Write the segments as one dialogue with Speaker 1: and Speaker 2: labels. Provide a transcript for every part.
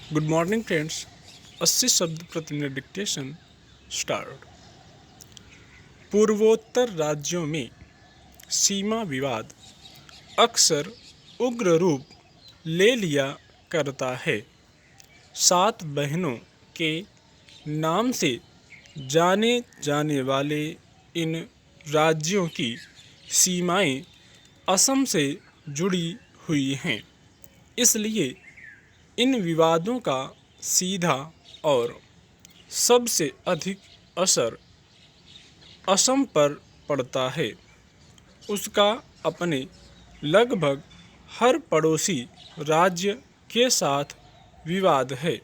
Speaker 1: Good morning friends. 80 शब्द प्रति minute dictation start. पूर्वोत्तर राज्यों में सीमा विवाद अक्सर उग्र रूप ले लिया करता है। 7 बहनों के नाम से जाने जाने वाले इन राज्यों की सीमाएं असम से जुड़ी हुई हैं। इसलिए इन विवादों का सीधा और सबसे अधिक असर असम पर पड़ता है। उसका अपने लगभग हर पड़ोसी राज्य के साथ विवाद है।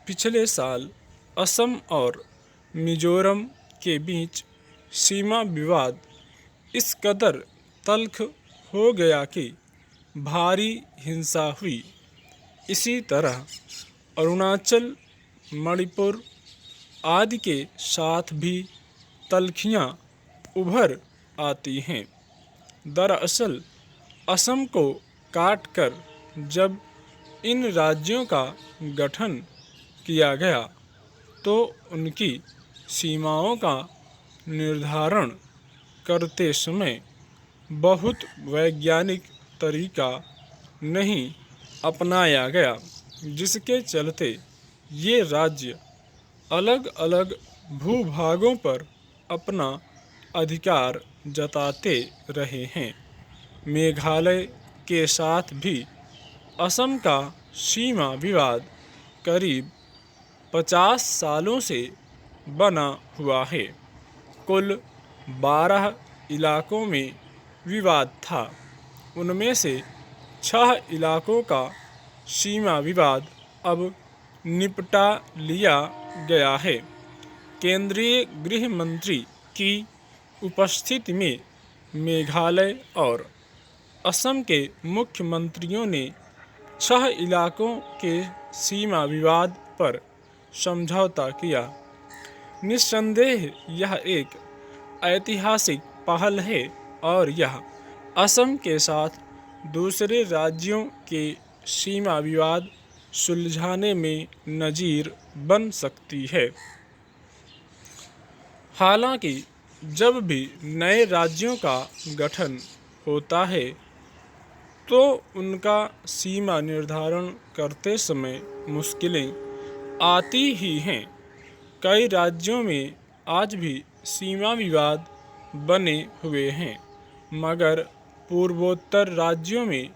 Speaker 1: पिछले साल असम और मिजोरम के बीच सीमा विवाद इस कदर तल्ख हो गया कि भारी हिंसा हुई। इसी तरह अरुणाचल, मणिपुर आदि के साथ भी तल्खियाँ उभर आती हैं। दरअसल असम को काटकर जब इन राज्यों का गठन किया गया तो उनकी सीमाओं का निर्धारण करते समय बहुत वैज्ञानिक तरीका नहीं अपनाया गया, जिसके चलते ये राज्य अलग अलग भूभागों पर अपना अधिकार जताते रहे हैं। मेघालय के साथ भी असम का सीमा विवाद करीब 50 सालों से बना हुआ है। कुल 12 इलाकों में विवाद था। उनमें से 6 इलाकों का सीमा विवाद अब निपटा लिया गया है। केंद्रीय गृह मंत्री की उपस्थिति में मेघालय और असम के मुख्यमंत्रियों ने 6 इलाकों के सीमा विवाद पर समझौता किया। निस्संदेह यह एक ऐतिहासिक पहल है और यह असम के साथ दूसरे राज्यों के सीमा विवाद सुलझाने में नज़ीर बन सकती है। हालांकि जब भी नए राज्यों का गठन होता है तो उनका सीमा निर्धारण करते समय मुश्किलें आती ही हैं। कई राज्यों में आज भी सीमा विवाद बने हुए हैं, मगर पूर्वोत्तर राज्यों में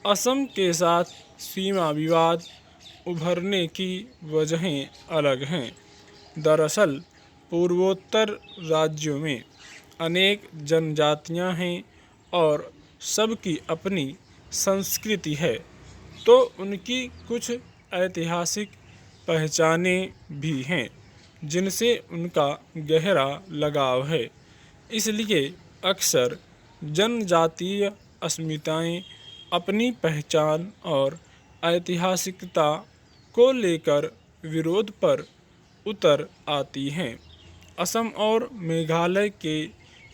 Speaker 1: असम के साथ सीमा विवाद उभरने की वजहें अलग हैं। दरअसल पूर्वोत्तर राज्यों में अनेक जनजातियां हैं और सबकी अपनी संस्कृति है, तो उनकी कुछ ऐतिहासिक पहचानें भी हैं जिनसे उनका गहरा लगाव है। इसलिए अक्सर जनजातीय अस्मिताएं अपनी पहचान और ऐतिहासिकता को लेकर विरोध पर उतर आती हैं। असम और मेघालय के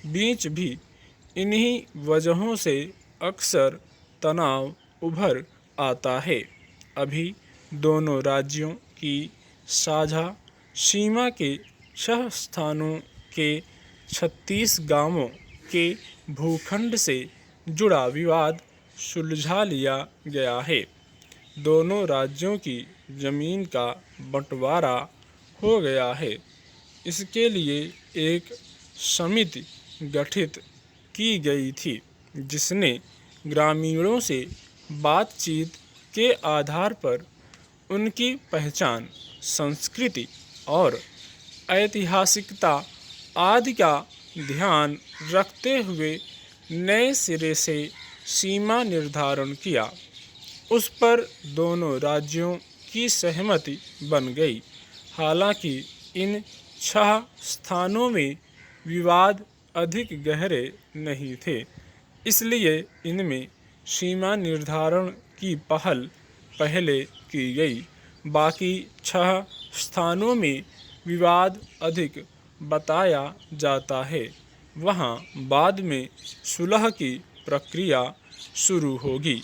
Speaker 1: बीच भी इन्हीं वजहों से अक्सर तनाव उभर आता है। अभी दोनों राज्यों की साझा सीमा के 6 स्थानों के 36 गांवों के भूखंड से जुड़ा विवाद सुलझा लिया गया है। दोनों राज्यों की जमीन का बंटवारा हो गया है। इसके लिए एक समिति गठित की गई थी जिसने ग्रामीणों से बातचीत के आधार पर उनकी पहचान, संस्कृति और ऐतिहासिकता आदि का ध्यान रखते हुए नए सिरे से सीमा निर्धारण किया। उस पर दोनों राज्यों की सहमति बन गई। हालांकि इन 6 स्थानों में विवाद अधिक गहरे नहीं थे, इसलिए इनमें सीमा निर्धारण की पहल पहले की गई। बाकी 6 स्थानों में विवाद अधिक बताया जाता है। वहां बाद में सुलह की प्रक्रिया शुरू होगी।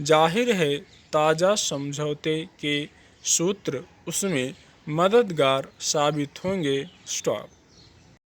Speaker 1: जाहिर है ताज़ा समझौते के सूत्र उसमें मददगार साबित होंगे। स्टॉप।